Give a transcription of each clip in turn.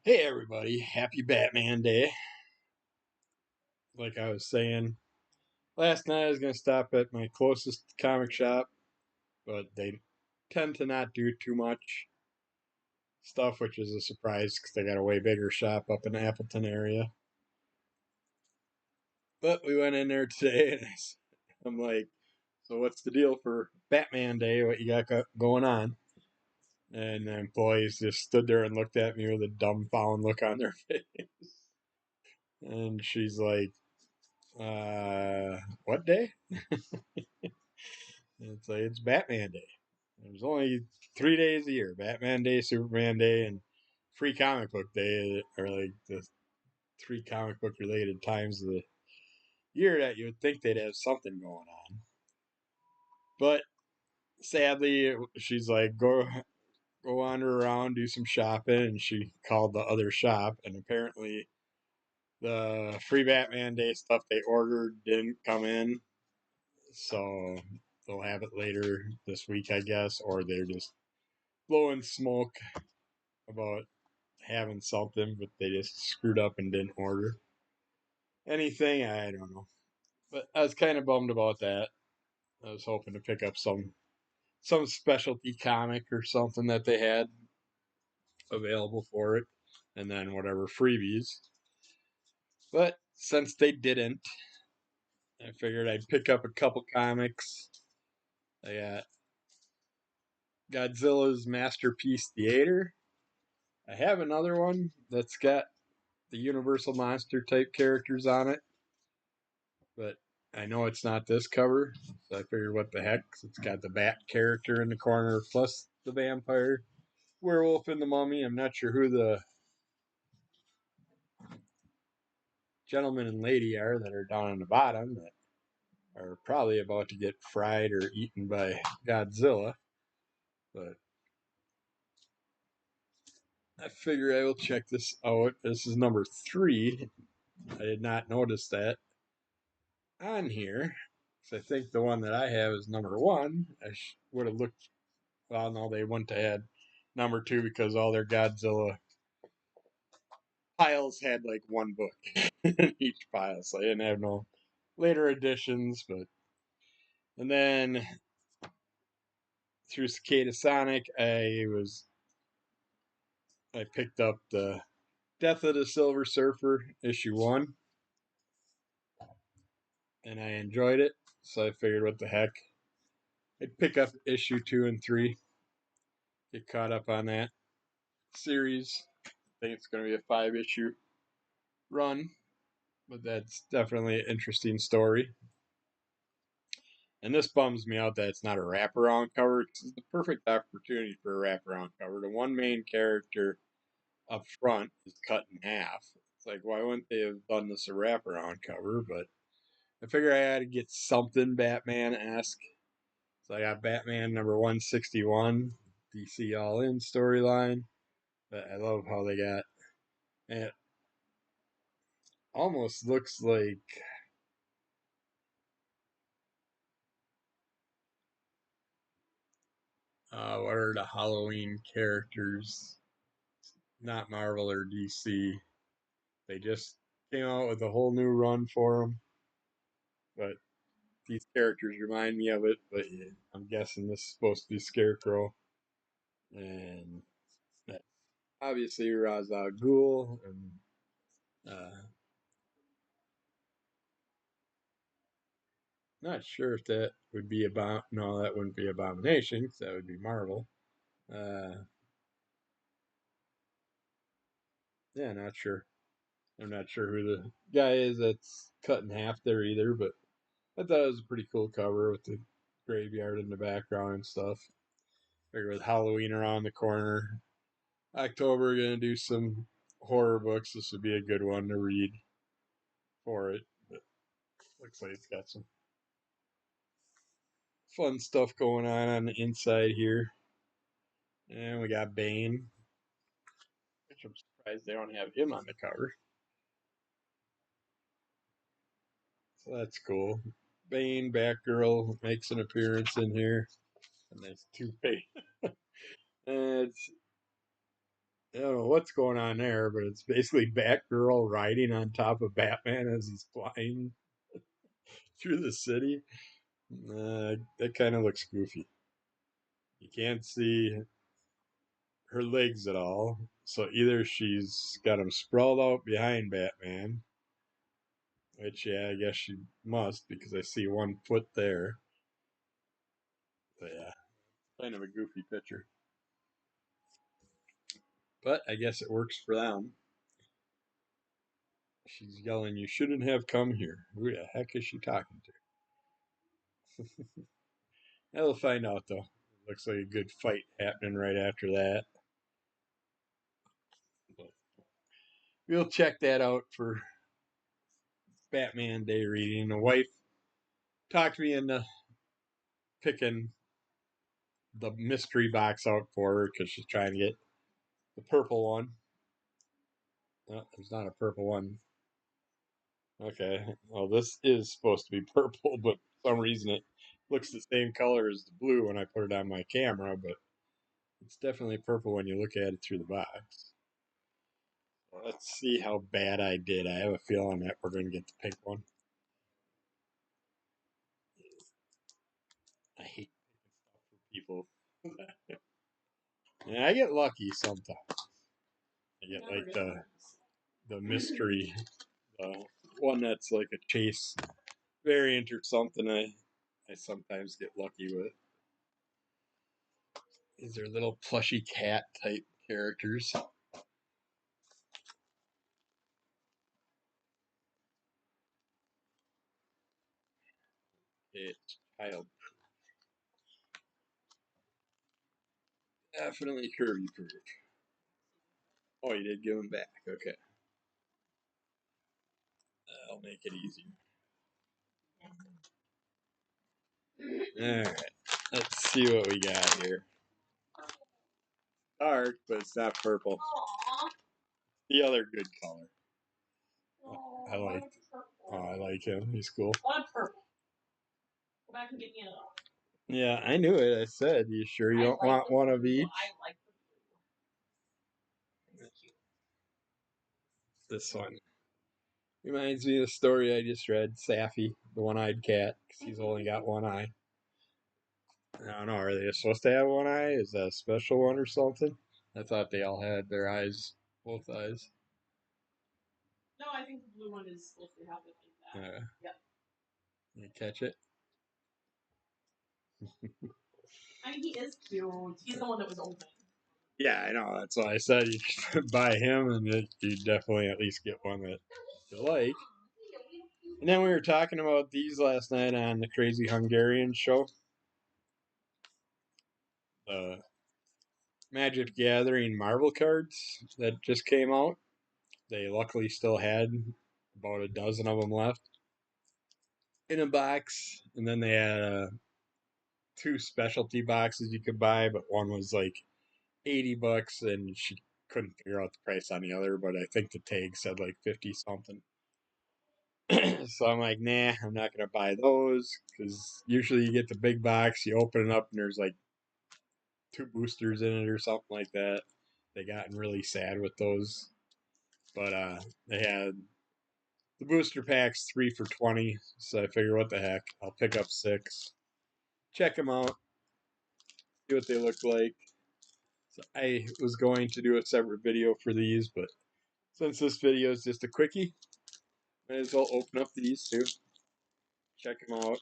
Hey everybody, happy Batman Day. Like I was saying, last night I was going to stop at my closest comic shop, but they tend to not do too much stuff, which is a surprise because they got a way bigger shop up in the Appleton area. But we went in there today and I'm like, so what's the deal for Batman Day? What you got going on? And the employees just stood there and looked at me with a dumbfound look on their face. And she's like, what day? It's like it's Batman Day. There's only 3 days a year: Batman Day, Superman Day, and Free Comic Book Day are like the three comic book related times of the year that you would think they'd have something going on. But sadly, she's like, go wander around, do some shopping, and she called the other shop, and apparently the free Batman Day stuff they ordered didn't come in, so they'll have it later this week, I guess, or they're just blowing smoke about having something, but they just screwed up and didn't order anything. I don't know, but I was kind of bummed about that. I was hoping to pick up some specialty comic or something that they had available for it, and then whatever freebies. But since they didn't, I figured I'd pick up a couple comics. I got Godzilla's Masterpiece Theater. I have another one that's got the Universal Monster type characters on it, but I know it's not this cover, so I figured what the heck, 'cause it's got the bat character in the corner plus the vampire, werewolf, and the mummy. I'm not sure who the gentleman and lady are that are down on the bottom that are probably about to get fried or eaten by Godzilla, but I figure I will check this out. This is number 3. I did not notice that on here. So I think the one that I have is number 1. I would have looked. Well, no, they wouldn't have had number 2 because all their Godzilla piles had like one book in each pile, so I didn't have no later editions. But and then through Cicada Sonic, I picked up the Death of the Silver Surfer issue 1, and I enjoyed it. So I figured, what the heck, I'd pick up issue 2 and 3, get caught up on that series. I think it's going to be a 5 issue run, but that's definitely an interesting story. And this bums me out that it's not a wraparound cover. It's the perfect opportunity for a wraparound cover. The one main character up front is cut in half. It's like, why wouldn't they have done this a wraparound cover? But I figure I had to get something Batman esque. So I got Batman number 161, DC All In storyline. But I love how they got, and it almost looks like, what are the Halloween characters? Not Marvel or DC. They just came out with a whole new run for them, but these characters remind me of it. But yeah, I'm guessing this is supposed to be Scarecrow, and that's obviously Ra's al Ghul, and uh, not sure if that would be about. No, that wouldn't be Abomination because that would be Marvel. Uh, yeah, not sure. I'm not sure who the guy is that's cut in half there either, but I thought it was a pretty cool cover with the graveyard in the background and stuff. Figure with Halloween around the corner, October, gonna do some horror books. This would be a good one to read for it. But looks like it's got some fun stuff going on the inside here. And we got Bane, which I'm surprised they don't have him on the cover. So that's cool. Bane, Batgirl makes an appearance in here. A nice toupee. And I don't know what's going on there, but it's basically Batgirl riding on top of Batman as he's flying through the city. That kind of looks goofy. You can't see her legs at all. So either she's got them sprawled out behind Batman, which, yeah, I guess she must because I see one foot there. But yeah, kind of a goofy picture. But I guess it works for them. She's yelling, "You shouldn't have come here." Who the heck is she talking to? We'll find out, though. Looks like a good fight happening right after that. But we'll check that out for Batman Day reading. The wife talked me into picking the mystery box out for her because she's trying to get the purple one. No, there's not a purple one. Okay, well, this is supposed to be purple, but for some reason it looks the same color as the blue when I put it on my camera, but it's definitely purple when you look at it through the box. Let's see how bad I did. I have a feeling that we're going to get the pink one. I hate picking stuff for people. And I get lucky sometimes. I get like the mystery, one that's like a chase variant or something. I sometimes get lucky with. These are little plushy cat type characters. It's child definitely curvy proof. Oh, you did give them back. Okay, I'll make it easier. All right, let's see what we got here. Dark, but it's not purple. The other good color. I like. Oh, I like him. He's cool. Want purple? Go back and get me another. Yeah, I knew it. I said, "You sure you don't want one of each?" I like the blue. It's cute. This one reminds me of the story I just read. Saffy, the one-eyed cat, because he's only got one eye. I don't know. Are they supposed to have one eye? Is that a special one or something? I thought they all had their eyes, both eyes. No, I think the blue one is supposed to have it like that. Yep. You catch it? I mean, he is cute. He's the one that was open. Yeah, I know. That's why I said you could buy him, and you definitely at least get one that you like. And then we were talking about these last night on the Crazy Hungarian show. The Magic Gathering Marvel cards that just came out. They luckily still had about a dozen of them left in a box, and then they had two specialty boxes you could buy, but one was like $80, and she couldn't figure out the price on the other, but I think the tag said like 50 something. So I'm like, nah, I'm not gonna buy those because usually you get the big box, you open it up, and there's like two boosters in it or something like that. They gotten really sad with those, but they had the booster packs 3 for 20. So I figure, what the heck, I'll pick up 6, check them out, see what they look like. So I was going to do a separate video for these, but since this video is just a quickie, might as well open up these too. Check them out.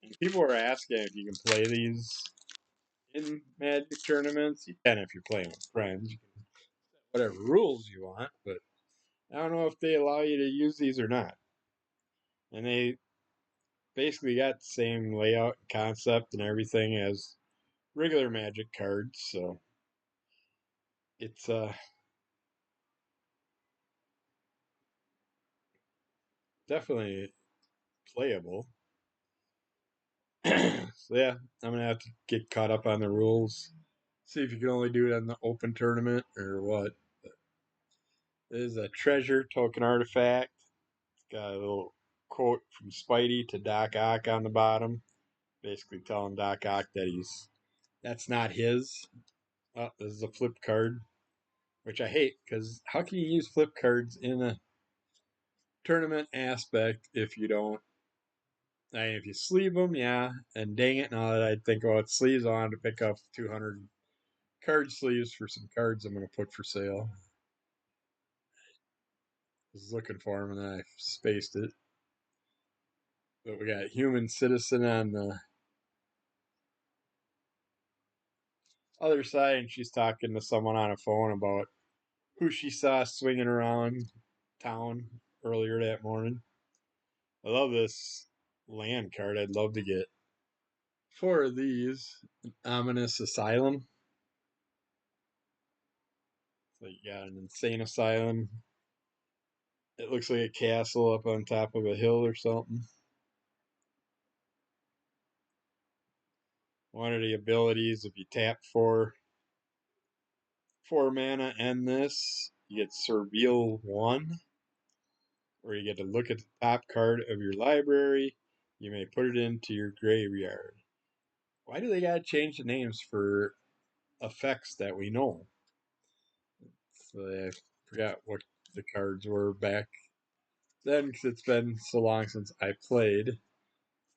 And people are asking if you can play these in Magic tournaments. You can if you're playing with friends. You can set whatever rules you want, but I don't know if they allow you to use these or not. And they basically got the same layout and concept and everything as regular Magic cards, so it's definitely playable. So yeah, I'm gonna have to get caught up on the rules. See if you can only do it on the open tournament or what. This is a treasure token artifact. It's got a little quote from Spidey to Doc Ock on the bottom, basically telling Doc Ock that that's not his. Oh, this is a flip card, which I hate because how can you use flip cards in a tournament aspect if you don't? I mean, if you sleeve them, yeah. And dang it, now that I think about sleeves, I wanted to pick up 200 card sleeves for some cards I'm going to put for sale. I was looking for them and then I spaced it. But we got Human Citizen on the other side, and she's talking to someone on a phone about who she saw swinging around town earlier that morning. I love this land card. I'd love to get four of these. An ominous asylum. So you got an insane asylum. It looks like a castle up on top of a hill or something. One of the abilities, if you tap four mana and this, you get Surveil 1, where you get to look at the top card of your library. You may put it into your graveyard. Why do they gotta change the names for effects that we know? So I forgot what the cards were back then because it's been so long since I played.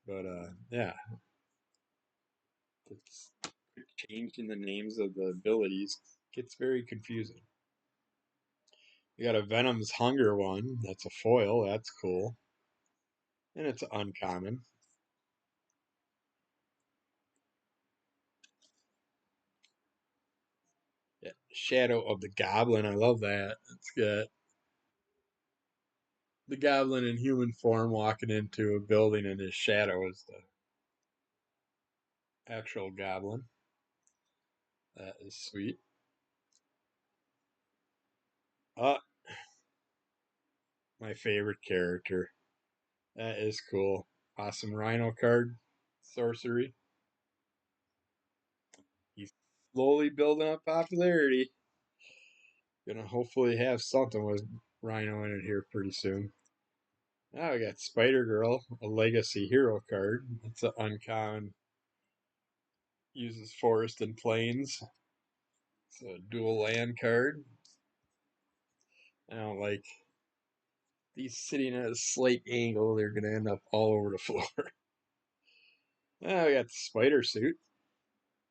But yeah, it's changing the names of the abilities gets very confusing. You got a Venom's Hunger one. That's a foil. That's cool. And it's uncommon. Yeah, Shadow of the Goblin. I love that. It's got the goblin in human form walking into a building, and his shadow is the actual goblin. That is sweet. Uh, my favorite character. That is cool. Awesome Rhino card. Sorcery. He's slowly building up popularity. Gonna hopefully have something with Rhino in it here pretty soon. Now we got Spider Girl, a legacy hero card. It's an uncommon. Uses forest and plains. It's a dual land card. I don't like these sitting at a slight angle. They're gonna end up all over the floor. Now we got the spider suit.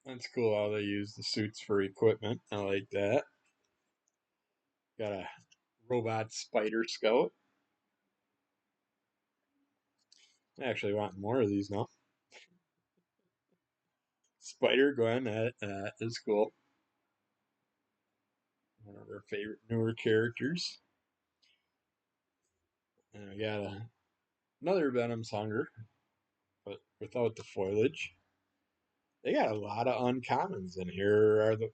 That's cool how they use the suits for equipment. I like that. Got a robot spider scout. I actually want more of these now. Spider Gwen, that is cool. One of our favorite newer characters. And we got another Venom's Hunger, but without the foliage. They got a lot of uncommons in here. Are the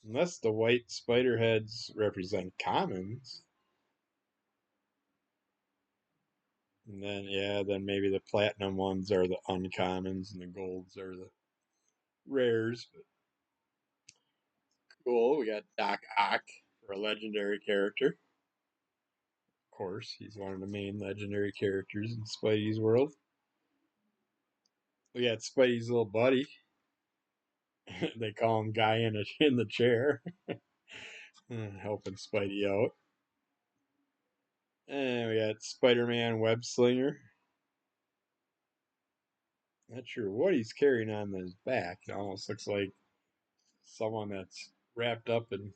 unless the white spider heads represent commons, and then yeah, then maybe the platinum ones are the uncommons and the golds are the rares. But cool, we got Doc Ock for a legendary character. Of course, he's one of the main legendary characters in Spidey's world. We got Spidey's little buddy. They call him Guy in the chair, helping Spidey out. And we got Spider-Man Web Slinger. Not sure what he's carrying on his back. It almost looks like someone that's wrapped up in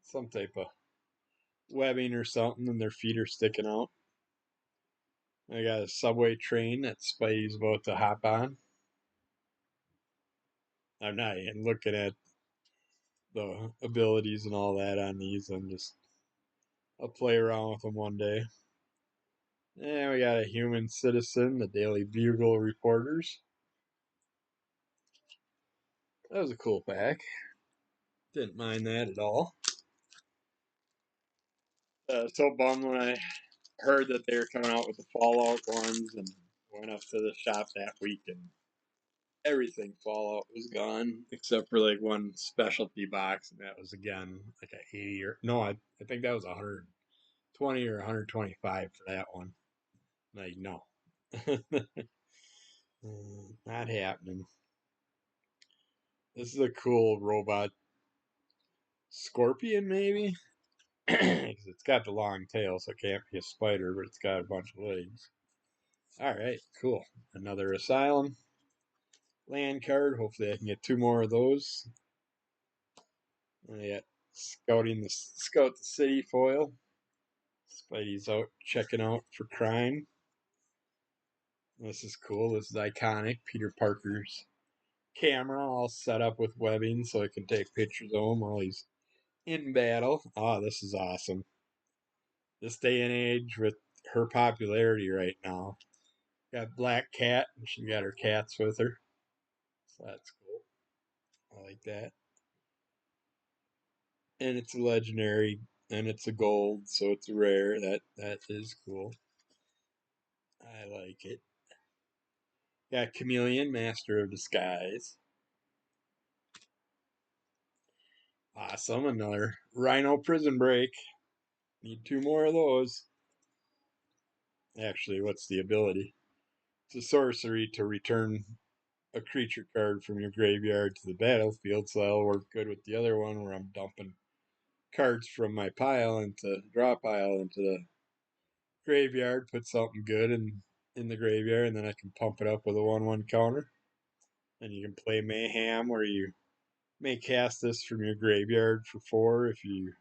some type of webbing or something, and their feet are sticking out. I got a subway train that Spidey's about to hop on. I'm not even looking at the abilities and all that on these. I'll play around with them one day. And we got a human citizen, the Daily Bugle reporters. That was a cool pack. Didn't mind that at all. So bummed when I heard that they were coming out with the Fallout ones and went up to the shop that week and everything Fallout was gone except for like one specialty box, and that was again like a 80 or no, I think that was 120 or 125 for that one. Like no. Not happening. This is a cool robot scorpion, maybe? Because it's got the long tail, so it can't be a spider, but it's got a bunch of legs. Alright, cool. Another Asylum land card. Hopefully I can get 2 more of those. I got Scout the City foil. Spidey's out checking out for crime. This is cool. This is iconic. Peter Parker's camera all set up with webbing so I can take pictures of him while he's in battle. Oh, this is awesome. This day and age with her popularity right now. Got Black Cat, and she got her cats with her. So that's cool. I like that. And it's a legendary, and it's a gold, so it's rare. That is cool. I like it. Got Chameleon, Master of Disguise. Awesome. Another Rhino Prison Break. Need 2 more of those. Actually, what's the ability? It's a sorcery to return a creature card from your graveyard to the battlefield, so that'll work good with the other one where I'm dumping cards from my pile into draw pile into the graveyard, put something good in the graveyard, and then I can pump it up with a 1/1 counter. And you can play Mayhem, where you may cast this from your graveyard for 4 if you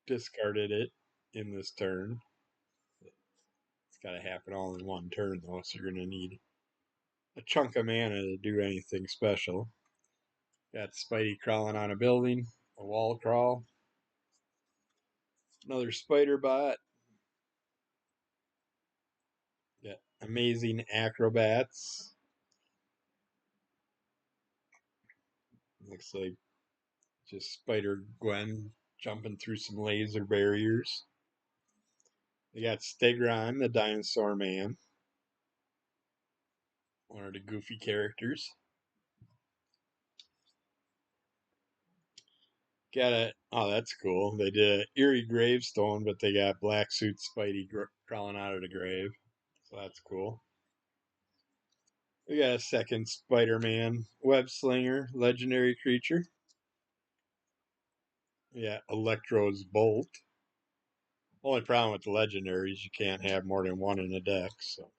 discarded it in this turn. It's got to happen all in one turn, though, so you're going to need a chunk of mana to do anything special. Got Spidey crawling on a building, a wall crawl. Another spider bot. Got amazing acrobats. Looks like just Spider Gwen jumping through some laser barriers. They got Stegron, the dinosaur man. One of the goofy characters. Got a, oh, that's cool. They did an eerie gravestone, but they got black suit Spidey crawling out of the grave. So that's cool. We got a second Spider-Man web slinger, legendary creature. Yeah, Electro's Bolt. Only problem with the legendaries, you can't have more than 1 in a deck, so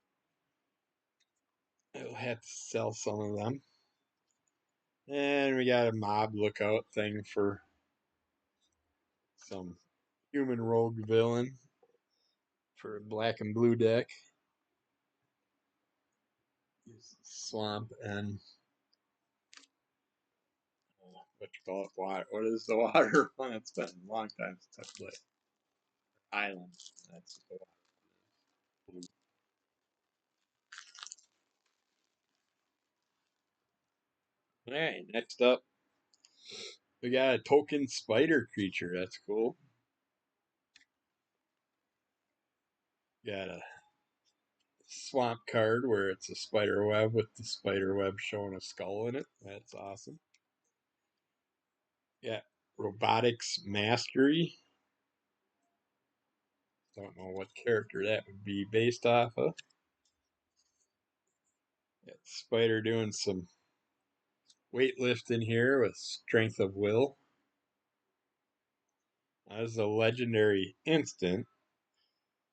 I'll have to sell some of them. And we got a mob lookout thing for some human rogue villain for a black and blue deck. Swamp and what you call it? Water. What is the water one? It's been a long time since I played. Island. That's the water. All right, next up, we got a token spider creature. That's cool. Got a swamp card where it's a spider web with the spider web showing a skull in it. That's awesome. Yeah, robotics mastery. Don't know what character that would be based off of. Got Spider doing some weightlifting here with strength of will. That is a legendary instant.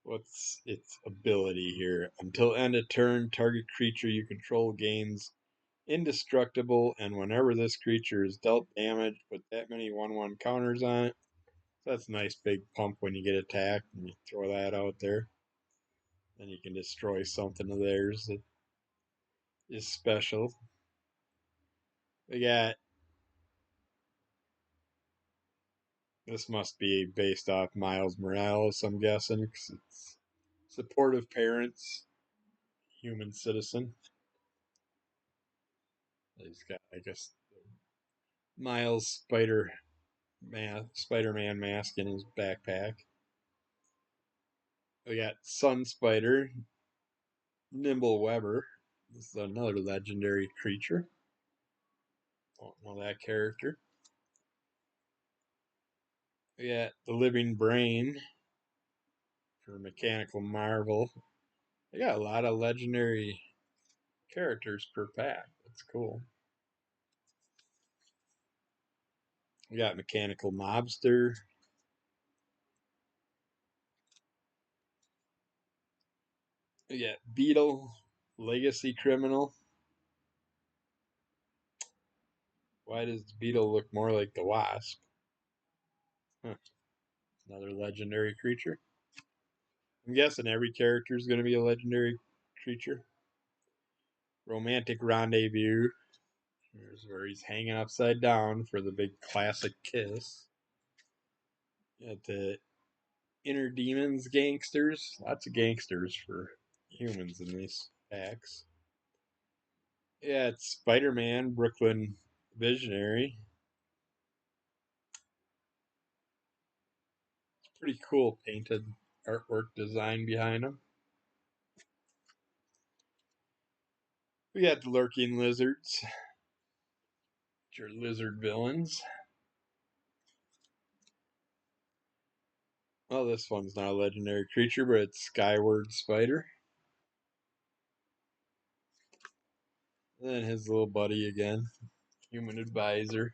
What's its ability here? Until end of turn, target creature you control gains indestructible, and whenever this creature is dealt damage, put that many 1/1 counters on it. So that's a nice big pump when you get attacked, and you throw that out there. Then you can destroy something of theirs that is special. We got, this must be based off Miles Morales, I'm guessing, because it's supportive parents, human citizen. He's got, I guess, Miles Spider-Man mask in his backpack. We got Sun Spider, Nimble Webber. This is another legendary creature. Don't know that character. We got the Living Brain for Mechanical Marvel. They got a lot of legendary characters per pack. That's cool. We got Mechanical Mobster. We got Beetle, Legacy Criminal. Why does the Beetle look more like the Wasp? Huh. Another legendary creature. I'm guessing every character is going to be a legendary creature. Romantic Rendezvous. Here's where he's hanging upside down for the big classic kiss. Got the Inner Demons gangsters. Lots of gangsters for humans in these packs. Yeah, it's Spider-Man, Brooklyn Visionary. It's pretty cool painted artwork design behind him. We got the Lurking Lizards, which are lizard villains. Well, this one's not a legendary creature, but it's Skyward Spider. And then his little buddy again, Human Advisor.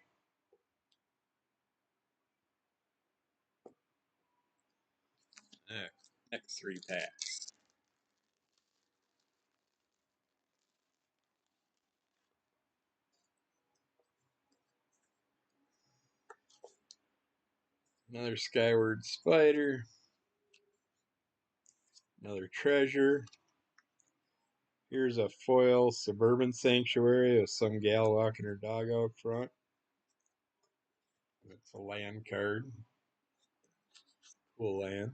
Next 3 packs. Another Skyward Spider. Another treasure. Here's a foil Suburban Sanctuary with some gal walking her dog out front. It's a land card. Cool land.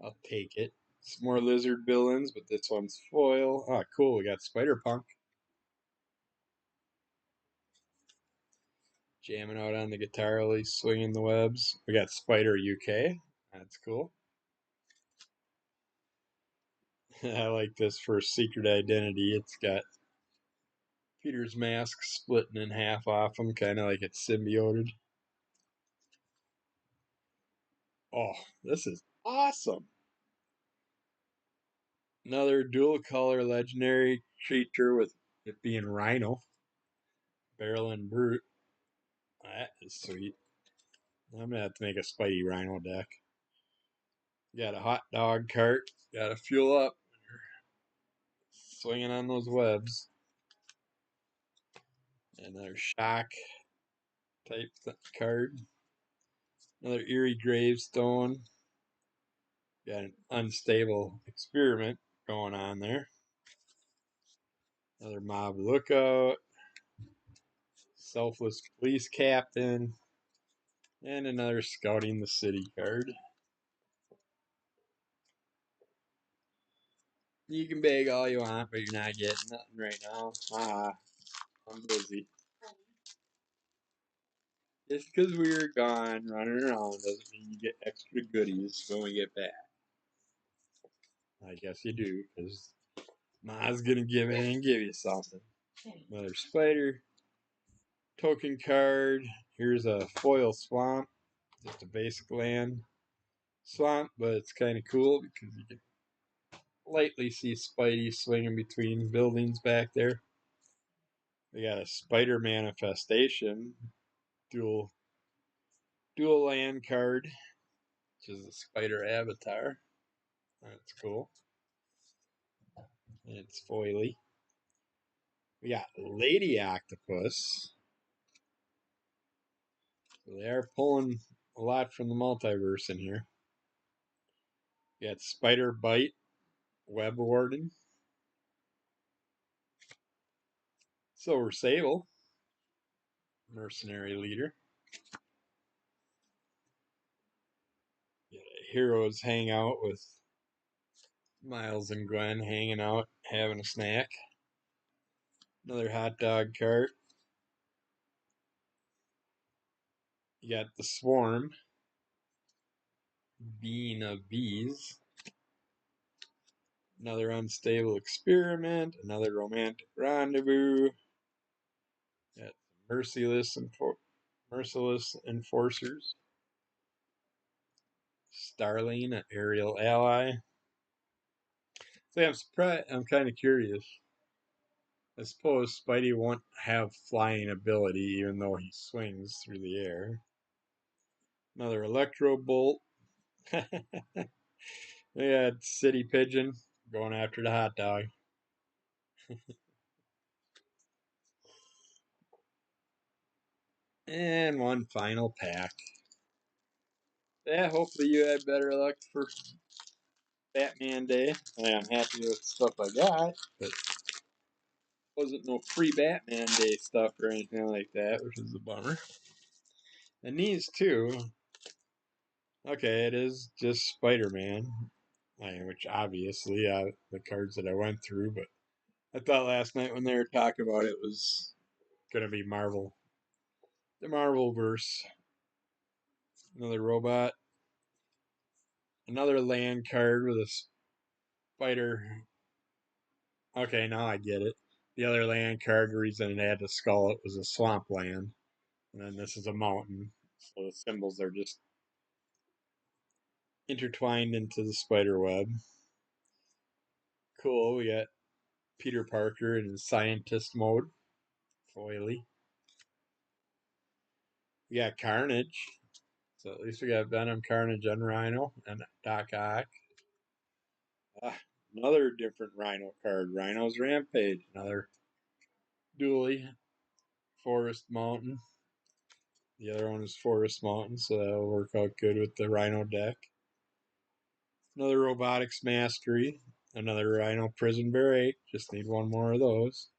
I'll take it. Some more lizard villains, but this one's foil. Ah, cool. We got Spider Punk. Jamming out on the guitar while he's swinging the webs. We got Spider UK. That's cool. I like this for Secret Identity. It's got Peter's mask splitting in half off him, kind of like it's symbioted. Oh, this is awesome. Another dual color legendary creature with it being Rhino. Barrel and Brute. That is sweet. I'm going to have to make a Spidey Rhino deck. Got a hot dog cart. Got to fuel up. Swinging on those webs. Another shock type card. Another Eerie Gravestone. Got an unstable experiment going on there. Another Mob Lookout. Selfless Police Captain. And another Scouting the City card. You can beg all you want, but you're not getting nothing right now. I'm busy. Just because we were gone running around doesn't mean you get extra goodies when we get back. I guess you do, because Ma's going to give in and give you something. Another spider. Token card. Here's a foil swamp. Just a basic land swamp, but it's kind of cool because you can lightly see Spidey swinging between buildings back there. We got a spider manifestation. Dual land card, which is a spider avatar. That's cool. And it's foily. We got Lady Octopus. So they are pulling a lot from the multiverse in here. We got Spider Bite, Web Warden, Silver Sable, Mercenary Leader. Heroes hang out with Miles and Gwen hanging out, having a snack. Another hot dog cart. You got the Swarm, Being of Bees. Another Unstable Experiment. Another Romantic Rendezvous. Got Merciless Enforcers. Starling, an aerial ally. So I'm surprised. I'm kind of curious. I suppose Spidey won't have flying ability even though he swings through the air. Another Electro Bolt. We had City Pigeon going after the hot dog. And one final pack. Yeah, hopefully you had better luck for Batman Day. I'm happy with the stuff I got, but wasn't no free Batman Day stuff or anything like that, which is a bummer. And these two, okay, it is just Spider-Man, which obviously the cards that I went through, but I thought last night when they were talking about it was gonna be Marvel, the Marvel verse. Another robot, another land card with a spider. Okay, now I get it. The other land card, the reason it had to skull it was a swamp land, and then this is a mountain. So the symbols are just intertwined into the spider web. Cool. We got Peter Parker in scientist mode. Foily. We got Carnage. So at least we got Venom, Carnage, and Rhino, and Doc Ock. Another different Rhino card. Rhino's Rampage. Another Dooley. Forest Mountain. The other one is Forest Mountain, so that'll work out good with the Rhino deck. Another Robotics Mastery. Another Rhino Prison Break. Just need one more of those.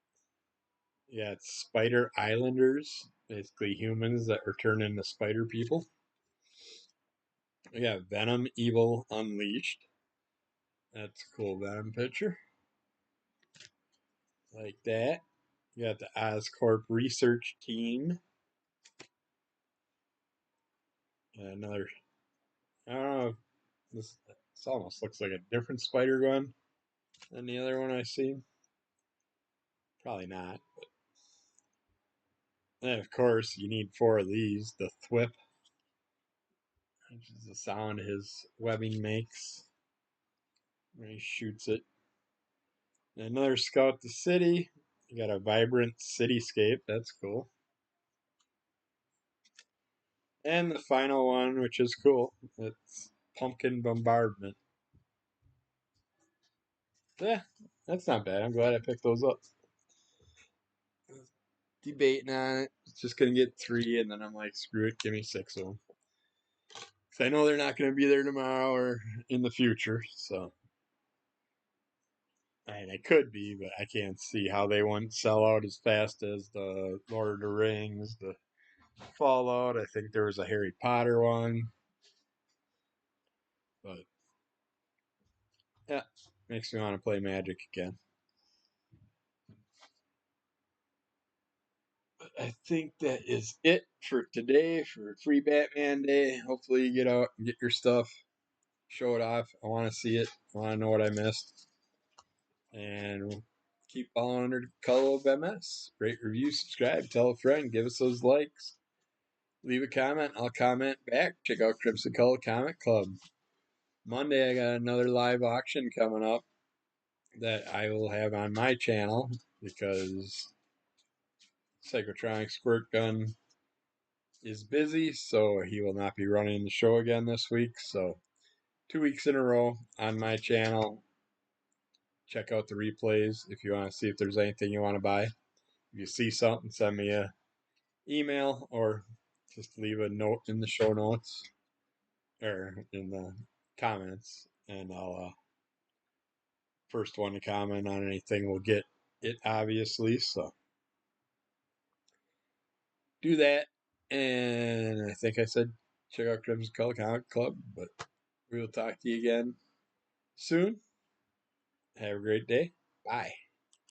Yeah, it's Spider Islanders. Basically humans that were turned into spider people. We got Venom Evil Unleashed. That's a cool Venom picture. Like that. You got the Oscorp Research Team. Another, I don't know, this almost looks like a different Spider Gwen than the other one I see. Probably not. But then, of course, you need 4 of these. The Thwip, which is the sound his webbing makes when he shoots it. And another Scout the City. You got a vibrant cityscape. That's cool. And the final one, which is cool, it's Pumpkin Bombardment. Yeah, that's not bad. I'm glad I picked those up. Debating on it. Just gonna get 3, and then I'm like, screw it, give me 6 of them. Because I know they're not gonna be there tomorrow or in the future, so. And they could be, but I can't see how they wouldn't sell out as fast as the Lord of the Rings, the Fallout. I think there was a Harry Potter one. But yeah, makes me want to play Magic again. But I think that is it for today for Free Batman Day. Hopefully you get out and get your stuff, show it off. I want to see it. I want to know what I missed. And keep following under the color of MS. Rate, review, subscribe, tell a friend, give us those likes. Leave a comment. I'll comment back. Check out Crimson Color Comic Club. Monday, I got another live auction coming up that I will have on my channel because Psychotronic Squirt Gun is busy, so he will not be running the show again this week. So 2 weeks in a row on my channel. Check out the replays if you want to see if there's anything you want to buy. If you see something, send me a email or just leave a note in the show notes or in the comments, and I'll first one to comment on anything will get it, obviously. So do that, and I think I said check out Crimson Color Comic Club, but we will talk to you again soon. Have a great day. Bye.